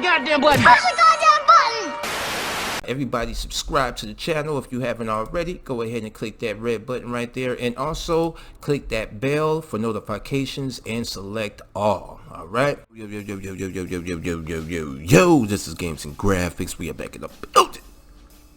goddamn button. Push the goddamn button. Everybody subscribe to the channel if you haven't already. Go ahead and click that red button right there, and also click that bell for notifications and select all. All right. Yo, this is Games and Graphics. We are back in the building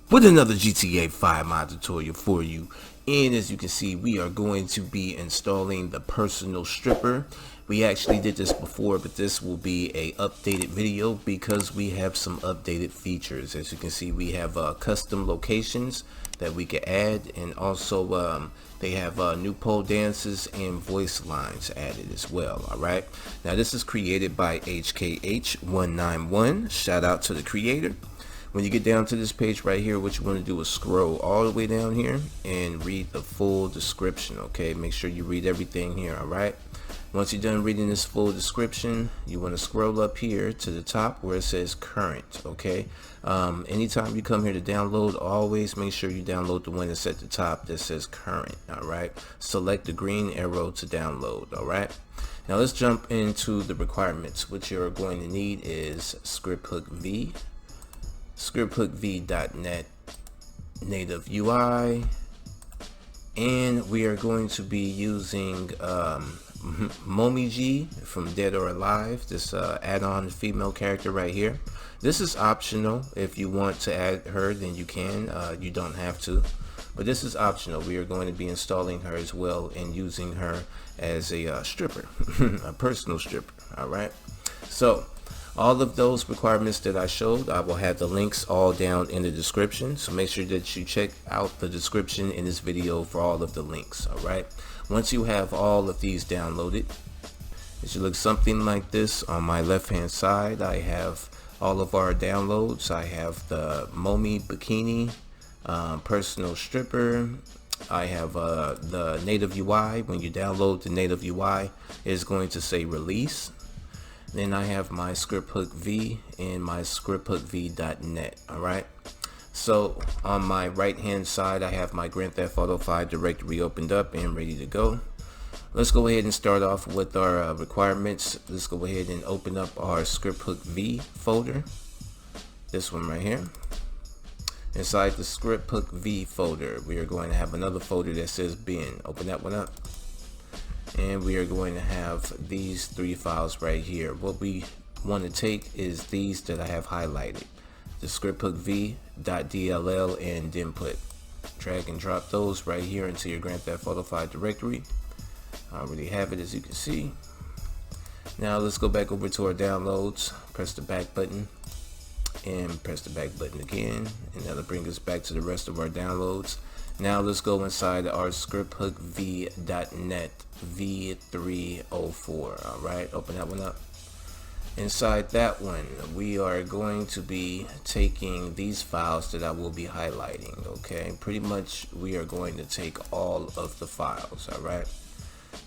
with another GTA 5 mod tutorial for you. And as you can see, we are going to be installing the personal stripper. We actually did this before, but this will be a updated video because we have some updated features. As you can see, we have custom locations that we can add, and also they have new pole dances and voice lines added as well. All right, now this is created by HKH191. Shout out to the creator. When you get down to this page right here, what you want to do is scroll all the way down here and read the full description. Okay, make sure you read everything here. All right, once you're done reading this full description, you want to scroll up here to the top where it says current. Okay, anytime you come here to download, always make sure you download the one that's at the top that says current. All right, select the green arrow to download. All right, now let's jump into the requirements. What you're going to need is ScriptHook-V, ScriptHook-V.net, native UI, and we are going to be using Momiji from Dead or Alive, this add-on female character right here. This is optional. If you want to add her, then you can. You don't have to, but this is optional. We are going to be installing her as well and using her as a stripper, a personal stripper. All right, so all of those requirements that I showed, I will have the links all down in the description, so make sure that you check out the description in this video for all of the links. All right, once you have all of these downloaded, it should look something like this. On my left hand side, I have all of our downloads. I have the Momi Bikini, personal stripper. I have the native UI. When you download the native UI, it's going to say release. Then I have my ScriptHook-V and my ScriptHook-V.net. All right, so on my right hand side, I have my Grand Theft Auto 5 directory opened up and ready to go. Let's go ahead and start off with our requirements. Let's go ahead and open up our ScriptHook-V folder, this one right here. Inside the ScriptHook-V folder, we are going to have another folder that says bin. Open that one up, and we are going to have these three files right here. What we want to take is these that I have highlighted, the ScriptHook-V.dll and input. Drag and drop those right here into your Grand Theft Auto 5 directory. I already have it, as you can see. Now let's go back over to our downloads, press the back button, and press the back button again, and that'll bring us back to the rest of our downloads. Now let's go inside our ScriptHook-V.net v304. All right, open that one up. Inside that one, we are going to be taking these files that I will be highlighting. Okay, pretty much we are going to take all of the files. All right,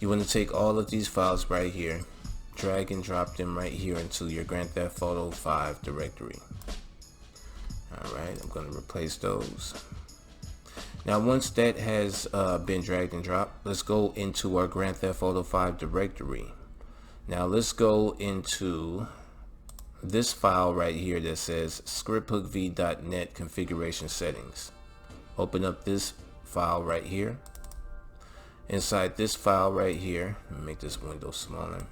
you want to take all of these files right here, drag and drop them right here into your Grand Theft Auto 5 directory. All right, I'm going to replace those. Now once that has been dragged and dropped, let's go into our Grand Theft Auto 5 directory. Now let's go into this file right here that says ScriptHook-V.net configuration settings. Open up this file right here. Inside this file right here, let me make this window smaller.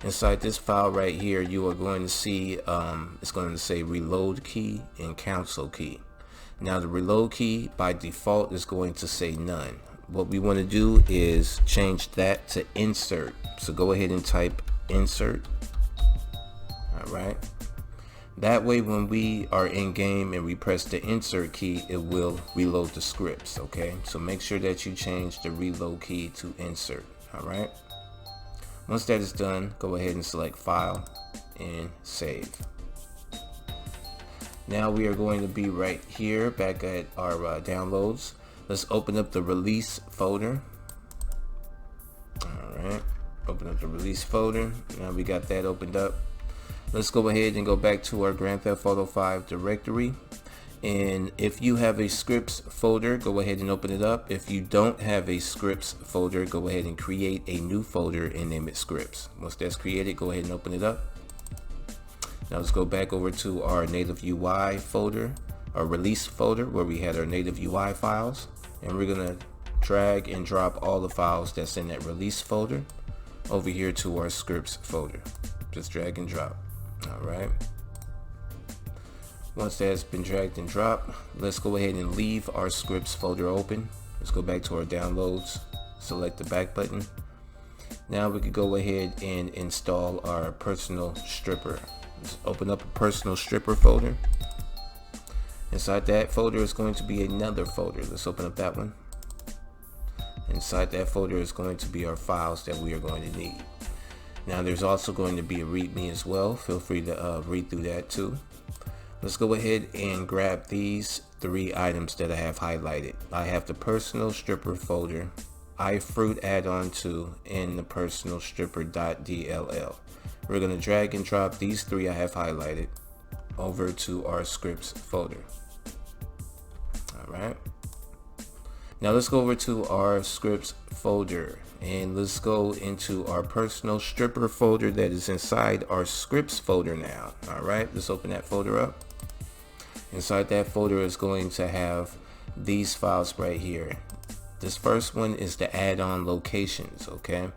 Inside this file right here, you are going to see it's going to say reload key and cancel key. Now the reload key by default is going to say none. What we want to do is change that to insert. So go ahead and type insert. All right, that way when we are in game and we press the insert key, it will reload the scripts. Okay, so make sure that you change the reload key to insert. All right, once that is done, go ahead and select file and save. Now we are going to be right here back at our downloads. Let's open up the release folder. All right, open up the release folder. Now we got that opened up. Let's go ahead and go back to our Grand Theft Auto 5 directory. And if you have a scripts folder, go ahead and open it up. If you don't have a scripts folder, go ahead and create a new folder and name it scripts. Once that's created, go ahead and open it up. Now let's go back over to our native UI folder, our release folder where we had our native UI files, and we're gonna drag and drop all the files that's in that release folder over here to our scripts folder. Just drag and drop. All right. Once that's been dragged and dropped, let's go ahead and leave our scripts folder open. Let's go back to our downloads, select the back button. Now we could go ahead and install our personal stripper. Let's open up a personal stripper folder. Inside that folder is going to be another folder. Let's open up that one. Inside that folder is going to be our files that we are going to need. Now there's also going to be a README as well. Feel free to read through that too. Let's go ahead and grab these 3 items that I have highlighted. I have the personal stripper folder, iFruit add-on 2, and the personal stripper.dll. We're going to drag and drop these 3 I have highlighted over to our scripts folder. All right. Now let's go over to our scripts folder and let's go into our personal stripper folder that is inside our scripts folder now. All right, let's open that folder up. Inside that folder is going to have these files right here. This first one is the add-on locations, okay?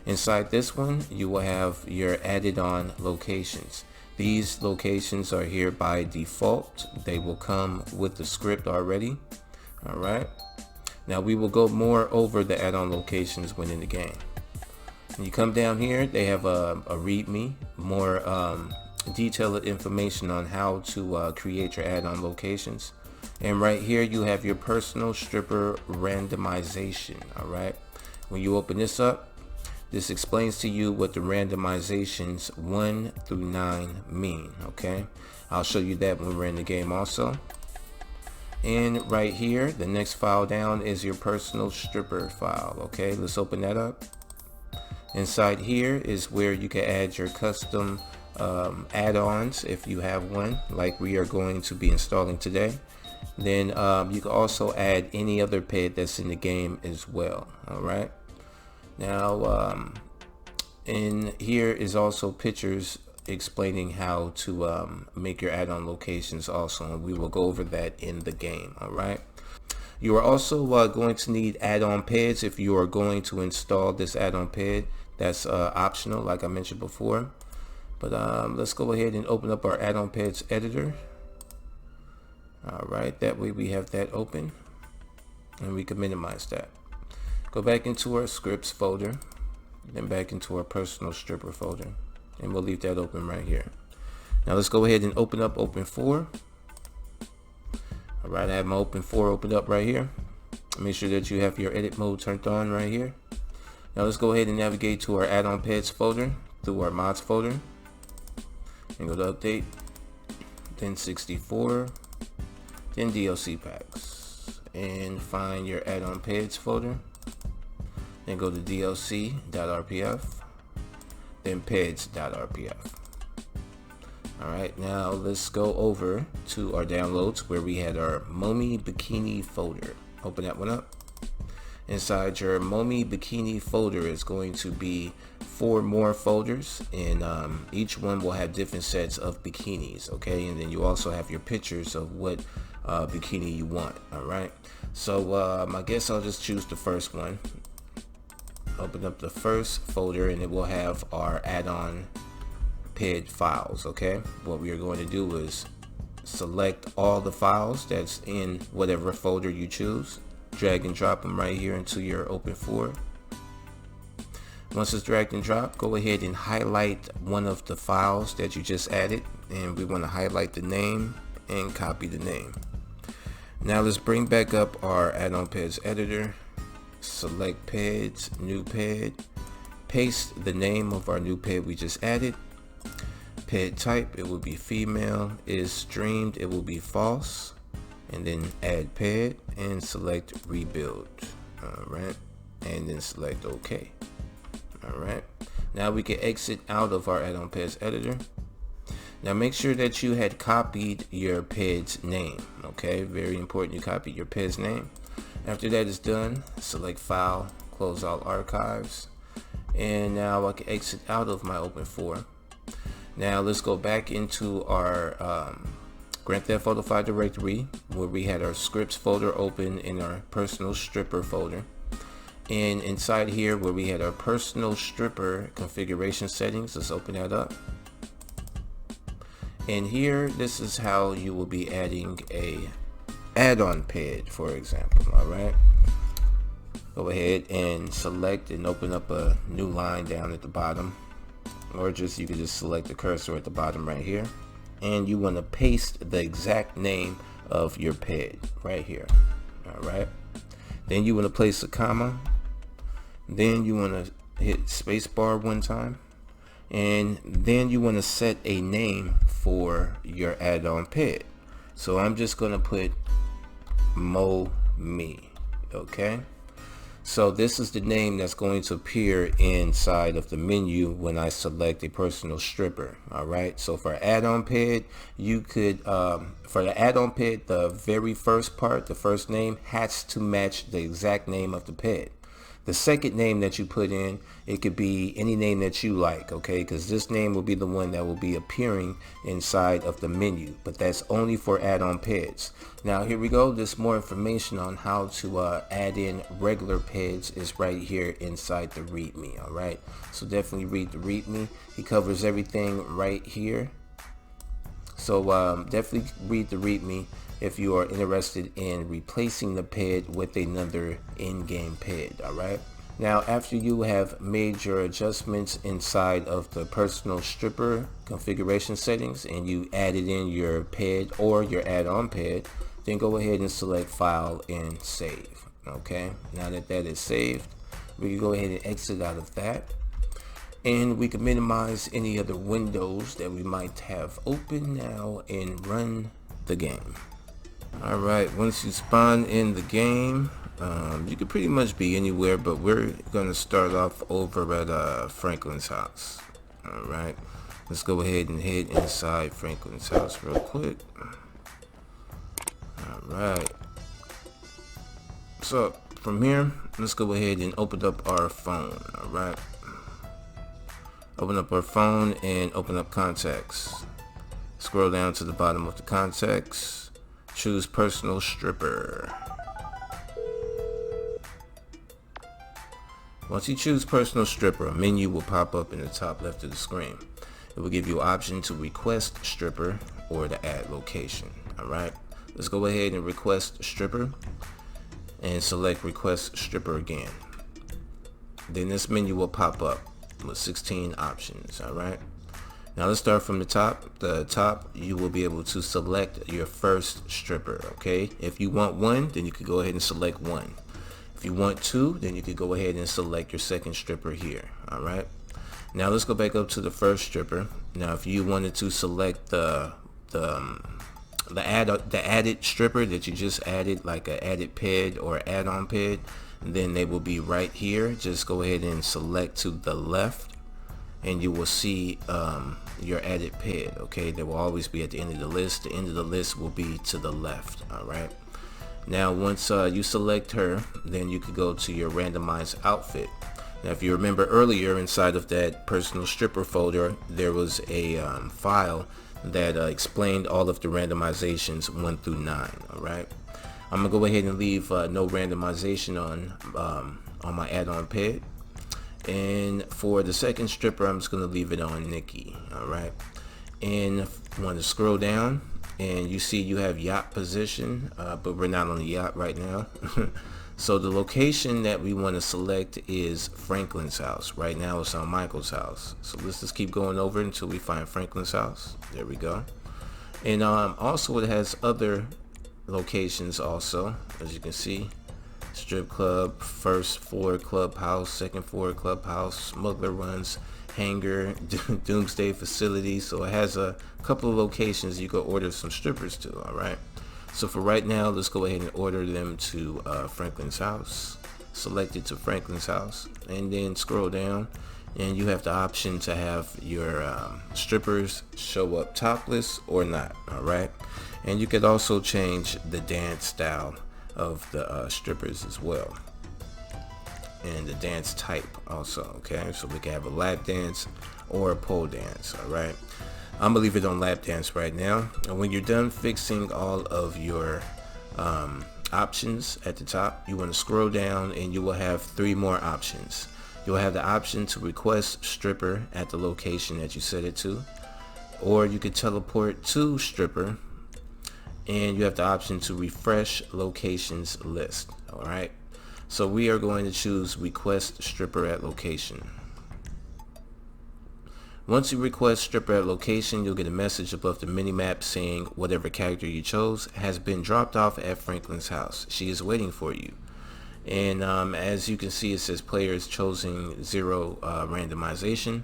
Inside this one, you will have your added on locations. These locations are here by default. They will come with the script already. All right. Now we will go more over the add-on locations when in the game. When you come down here, they have a README, more detailed information on how to create your add-on locations. And right here you have your personal stripper randomization. All right. When you open this up, this explains to you what the randomizations 1 through 9 mean. Okay. I'll show you that when we're in the game also. And right here, the next file down is your personal stripper file. Okay, let's open that up. Inside here is where you can add your custom add-ons if you have one, like we are going to be installing today. Then you can also add any other PED that's in the game as well. All right. Now, in here is also pictures explaining how to make your add-on locations also, and we will go over that in the game. All right. You are also going to need add-on PEDs if you are going to install this add-on PED. That's optional, like I mentioned before. But let's go ahead and open up our add-on PEDs editor. All right, that way we have that open and we can minimize that. Go back into our scripts folder, then back into our personal stripper folder, and we'll leave that open right here. Now let's go ahead and open up Open4. All right, I have my Open4 opened up right here. Make sure that you have your edit mode turned on right here. Now let's go ahead and navigate to our add-on PEDs folder through our mods folder and go to update, then 64, then DLC packs, and find your add-on PEDs folder. Then go to dlc.rpf, then peds.rpf. Alright, now let's go over to our downloads where we had our Momi Bikini folder. Open that one up. Inside your Momi Bikini folder is going to be 4 more folders, and each one will have different sets of bikinis, okay? And then you also have your pictures of what bikini you want. Alright, so I guess I'll just choose the first one. Open up the first folder and it will have our add-on PED files. Okay, what we are going to do is select all the files that's in whatever folder you choose, drag and drop them right here into your Open4. Once it's dragged and dropped, go ahead and highlight one of the files that you just added, and we want to highlight the name and copy the name. Now let's bring back up our add-on PEDs editor. Select PEDs, new PED, paste the name of our new PED we just added. PED type, it will be female. Is streamed, it will be false. And then add PED and select rebuild. Alright, and then select OK. Alright, now we can exit out of our add-on PEDs editor. Now make sure that you had copied your PED's name. Okay, very important you copy your PED's name. After that is done, select File, close all archives, and now I can exit out of my Open4. Now let's go back into our Grand Theft Auto 5 directory where we had our scripts folder open in our personal stripper folder. And inside here where we had our personal stripper configuration settings, let's open that up. And here, this is how you will be adding a add-on ped, for example. All right, go ahead and select and open up a new line down at the bottom, or you can just select the cursor at the bottom right here, and you want to paste the exact name of your ped right here. All right, then you want to place a comma, then you want to hit spacebar one time, and then you want to set a name for your add-on ped. So I'm just going to put MoMe. Okay, so this is the name that's going to appear inside of the menu when I select a personal stripper. All right, so for add-on ped, you could for the add-on ped, the very first part, the first name has to match the exact name of the ped. The second name that you put in, it could be any name that you like, okay? Because this name will be the one that will be appearing inside of the menu, but that's only for add-on peds. Now here we go. There's more information on how to add in regular peds is right here inside the README, all right? So definitely read the README. He covers everything right here. So definitely read the README if you are interested in replacing the ped with another in-game ped. All right, now after you have made your adjustments inside of the personal stripper configuration settings and you added in your ped or your add-on ped, then go ahead and select file and save. Okay, now that that is saved, we can go ahead and exit out of that, and we can minimize any other windows that we might have open now and run the game. Alright, once you spawn in the game, you can pretty much be anywhere, but we're going to start off over at Franklin's house. Alright, let's go ahead and head inside Franklin's house real quick. Alright, so from here, let's go ahead and open up our phone. Alright, open up our phone and open up contacts. Scroll down to the bottom of the contacts. Choose personal stripper. Once you choose personal stripper, a menu will pop up in the top left of the screen. It will give you an option to request stripper or to add location. Alright, let's go ahead and request stripper and select request stripper again. Then this menu will pop up with 16 options. Alright, now let's start from the top. The top, you will be able to select your first stripper. Okay, if you want one, then you could go ahead and select one. If you want two, then you could go ahead and select your second stripper here. All right, now let's go back up to the first stripper. Now if you wanted to select the added stripper that you just added, like an added ped or add-on ped, then they will be right here. Just go ahead and select to the left and you will see your added ped. Okay, they will always be at the end of the list. The end of the list will be to the left. All right, now once you select her, then you could go to your randomized outfit. Now if you remember earlier, inside of that personal stripper folder, there was a file that explained all of the randomizations 1 through 9. All right, I'm gonna go ahead and leave no randomization on my add-on ped. And for the second stripper, I'm just going to leave it on Nikki. Alright, and if you want to scroll down, and you see you have yacht position, but we're not on the yacht right now. So the location that we want to select is Franklin's house. Right now it's on Michael's house, so let's just keep going over until we find Franklin's house. There we go. And also it has other locations also, as you can see. Strip club, first floor clubhouse, second floor clubhouse, smuggler runs, hangar, doomsday facility. So it has a couple of locations you could order some strippers to. All right, so for right now, let's go ahead and order them to Franklin's house. Select it to Franklin's house, and then scroll down, and you have the option to have your strippers show up topless or not. All right, and you could also change the dance style of the strippers as well, and the dance type also. Okay, so we can have a lap dance or pole dance. All right, I'm gonna leave it on lap dance right now. And when you're done fixing all of your options at the top, you want to scroll down and you will have 3 more options. You'll have the option to request stripper at the location that you set it to, or you could teleport to stripper, and you have the option to refresh locations list. All right, so we are going to choose request stripper at location. Once you request stripper at location, you'll get a message above the minimap saying whatever character you chose has been dropped off at Franklin's house. She is waiting for you. And as you can see, it says players chosen 0 randomization.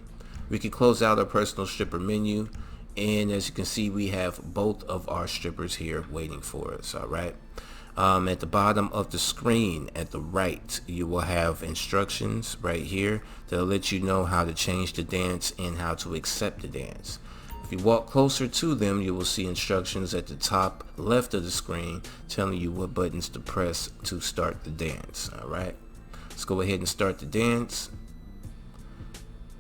We can close out our personal stripper menu, and as you can see, we have both of our strippers here waiting for us. All right, at the bottom of the screen at the right, you will have instructions right here that'll let you know how to change the dance and how to accept the dance. If you walk closer to them, you will see instructions at the top left of the screen telling you what buttons to press to start the dance. All right, let's go ahead and start the dance.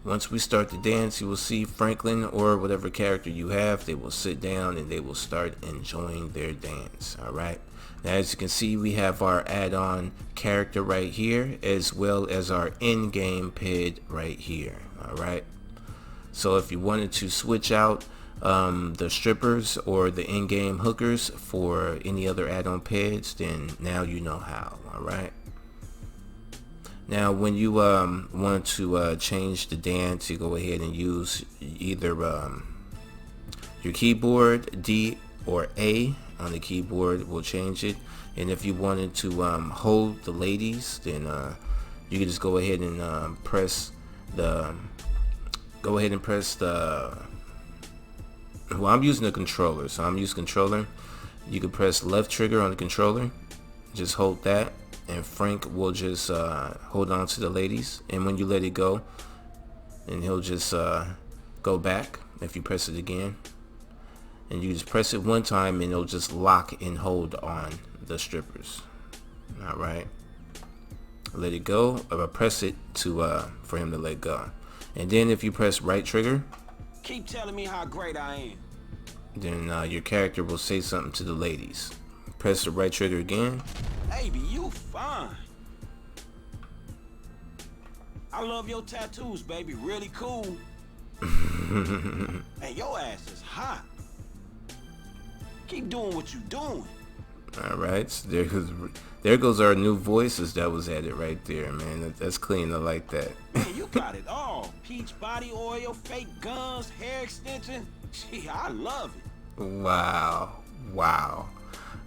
Once we start the dance, you will see Franklin or whatever character you have. They will sit down and they will start enjoying their dance. All right, now as you can see, we have our add-on character right here, as well as our in-game PID right here. All right, so if you wanted to switch out the strippers or the in-game hookers for any other add-on PIDs, then now you know how. All right, now when you want to change the dance, you go ahead and use either your keyboard. D or A on the keyboard will change it, and if you wanted to hold the ladies, then you can just go ahead and press the well, I'm using the controller, so I'm using controller. You can press left trigger on the controller, just hold that, and Frank will just hold on to the ladies, and when you let it go, and he'll just go back. If you press it again, and you just press it one time, and it'll just lock and hold on the strippers. All right, let it go, or press it to for him to let go. And then if you press right trigger, keep telling me how great I am, then your character will say something to the ladies. Press the right trigger again. Baby, you fine. I love your tattoos, baby. Really cool. And your ass is hot. Keep doing what you doing. All right, so there goes our new voices that was added right there, man. That's clean. I like that. Man, you got it all. Peach body oil, fake guns, hair extension. Gee, I love it. Wow.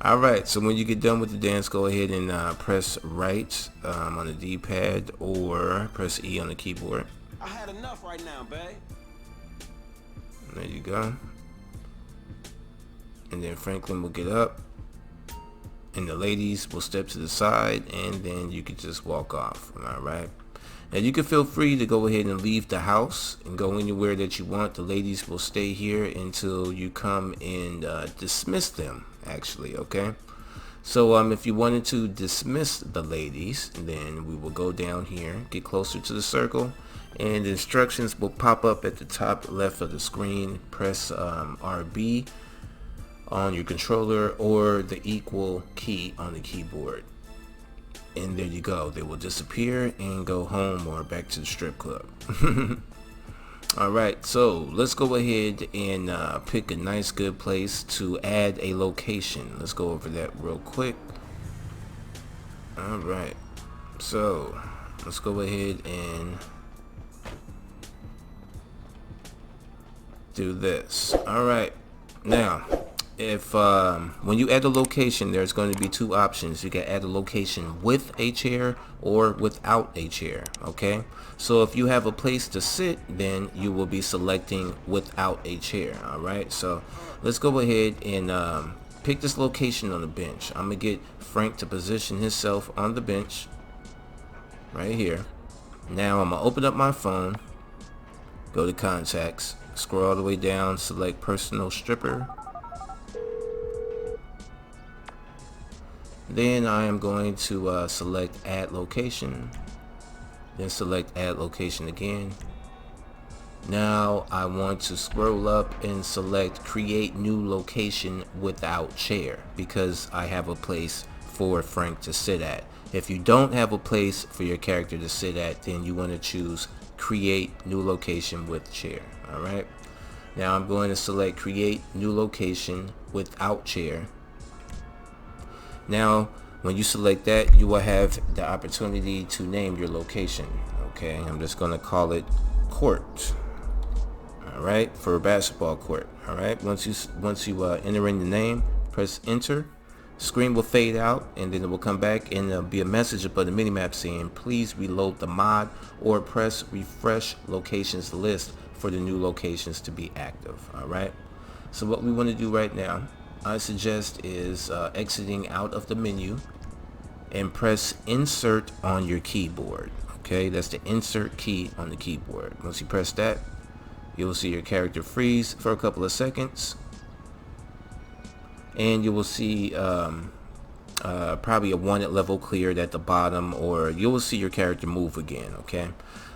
All right, so when you get done with the dance, go ahead and press right on the D-pad, or press E on the keyboard. I had enough right now, babe. There you go. And then Franklin will get up, and the ladies will step to the side, and then you can just walk off. All right, now you can feel free to go ahead and leave the house and go anywhere that you want. The ladies will stay here until you come and dismiss them, actually. Okay, so if you wanted to dismiss the ladies, then we will go down here, get closer to the circle, and the instructions will pop up at the top left of the screen. Press RB on your controller or the equal key on the keyboard, and there you go. They will disappear and go home or back to the strip club. Alright, so let's go ahead and pick a nice good place to add a location. Let's go over that real quick. Alright, so let's go ahead and do this. Alright, now if when you add a location, there's going to be 2 options. You can add a location with a chair or without a chair. Okay, so if you have a place to sit, then you will be selecting without a chair. All right, so let's go ahead and pick this location on the bench. I'm gonna get Frank to position himself on the bench right here. Now I'm gonna open up my phone, go to contacts, scroll all the way down, select personal stripper. Then I am going to select add location, then select add location again, Now I want to scroll up and select create new location without chair because I have a place for Frank to sit at. If you don't have a place for your character to sit at, then you want to choose create new location with chair. Alright, now I'm going to select create new location without chair. Now when you select that, you will have the opportunity to name your location. Okay, I'm just going to call it court. Alright, for a basketball court. Alright, once you enter in the name, press enter. Screen will fade out and then it will come back and there'll be a message above the minimap saying please reload the mod or press refresh locations list for the new locations to be active. Alright, so what we want to do right now, I suggest is exiting out of the menu and press insert on your keyboard. Okay, that's the insert key on the keyboard. Once you press that, you will see your character freeze for a couple of seconds, and you will see probably a wanted level cleared at the bottom, or you will see your character move again. Okay,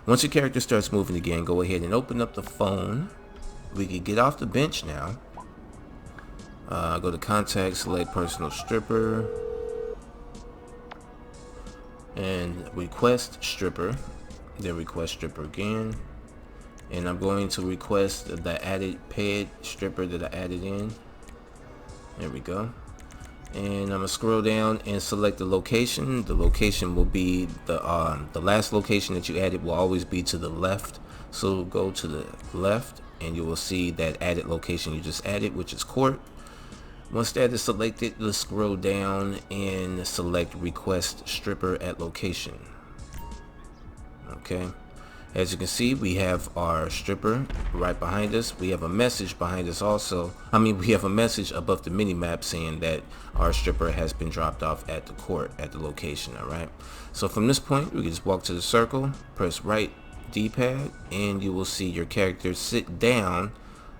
once your character starts moving again, go ahead and open up the phone. We can get off the bench now. Go to contact, select personal stripper, and request stripper, then request stripper again. And I'm going to request the added paid stripper that I added in. There we go. And I'm gonna scroll down and select the location. The location will be the last location that you added will always be to the left. So go to the left and you will see that added location you just added, which is court. Once that is selected, let's scroll down and select request stripper at location. Okay. As you can see, we have our stripper right behind us. We have a message behind us also. We have a message above the mini-map saying that our stripper has been dropped off at the court, at the location, alright? So from this point, we can just walk to the circle, press right D-pad, and you will see your character sit down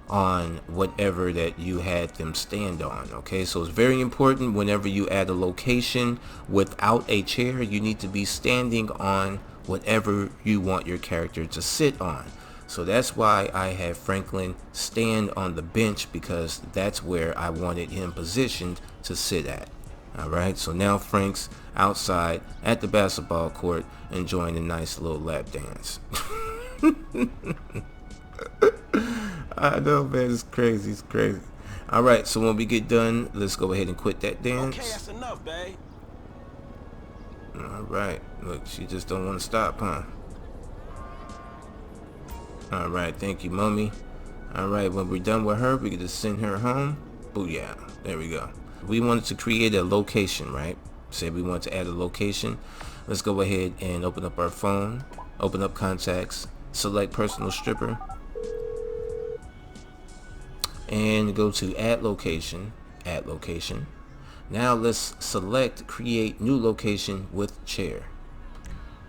on whatever that you had them stand on. Okay, so it's very important whenever you add a location without a chair, you need to be standing on whatever you want your character to sit on. So that's why I have Franklin stand on the bench, because that's where I wanted him positioned to sit at. Alright, so now Frank's outside at the basketball court enjoying a nice little lap dance. I know, man, it's crazy, it's crazy. Alright, so when we get done, let's go ahead and quit that dance. Okay, that's enough, babe. Alright, look, she just don't want to stop, huh? Alright, thank you, mommy. Alright, when we're done with her, we can just send her home. Booyah, there we go. We wanted to create a location, right? Say we want to add a location. Let's go ahead and open up our phone, open up contacts, select personal stripper, and go to add location, add location. Now let's select create new location with chair.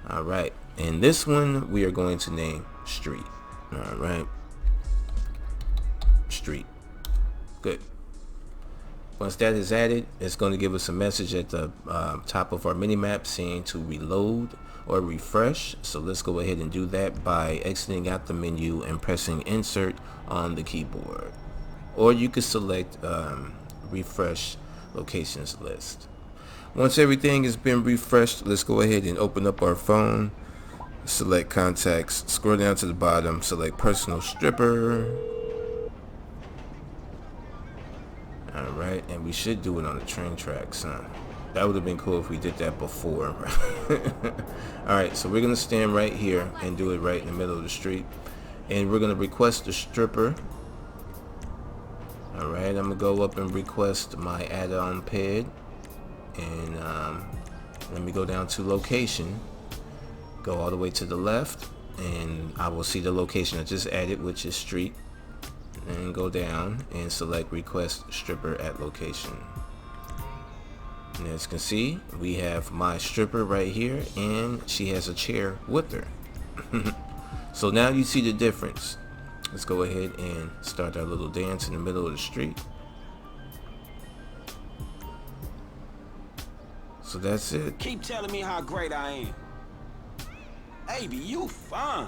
Alright, and this one we are going to name street. Alright, street. Good. Once that is added, it's going to give us a message at the top of our mini-map saying to reload or refresh. So let's go ahead and do that by exiting out the menu and pressing insert on the keyboard. Or you could select refresh locations list. Once everything has been refreshed, let's go ahead and open up our phone, select contacts, scroll down to the bottom, select personal stripper. Alright, and we should do it on the train tracks, huh? That would have been cool if we did that before. Alright, so we're gonna stand right here and do it right in the middle of the street, and we're gonna request the stripper. Alright, I'm gonna go up and request my add-on ped, and let me go down to location, go all the way to the left, and I will see the location I just added, which is street, and go down and select request stripper at location. And as you can see, we have my stripper right here, and she has a chair with her. So now you see the difference. Let's go ahead and start our little dance in the middle of the street. So that's it. Keep telling me how great I am. Baby, you fine.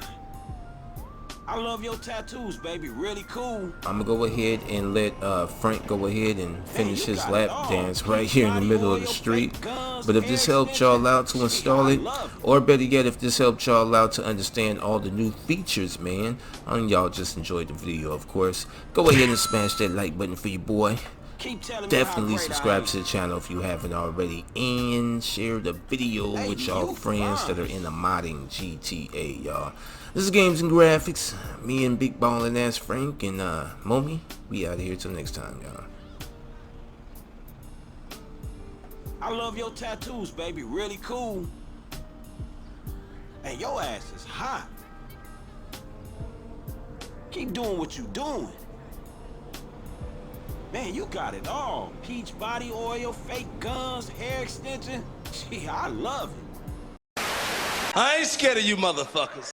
I love your tattoos, baby. Really cool. I'm gonna go ahead and let Frank go ahead and finish you his got lap it all. dance right Peach here in the body middle of oil, the street. fake guns, But if hair this helped y'all out to extensions, install I it, love it. or better yet, if this helped y'all out to understand all the new features, man, and y'all just enjoyed the video, of course, go ahead and smash that like button for your boy. Keep telling me Definitely how great subscribe I to the channel if you haven't already, and share the video Hey, with y'all you friends fine. that are in the modding GTA, y'all. This is Games and Graphics. Me and Big Ballin' Ass Frank and Momi. We out of here till next time, y'all. I love your tattoos, baby. Really cool. And your ass is hot. Keep doing what you doing. Man, you got it all. Peach body oil, fake guns, hair extension. Gee, I love it. I ain't scared of you motherfuckers.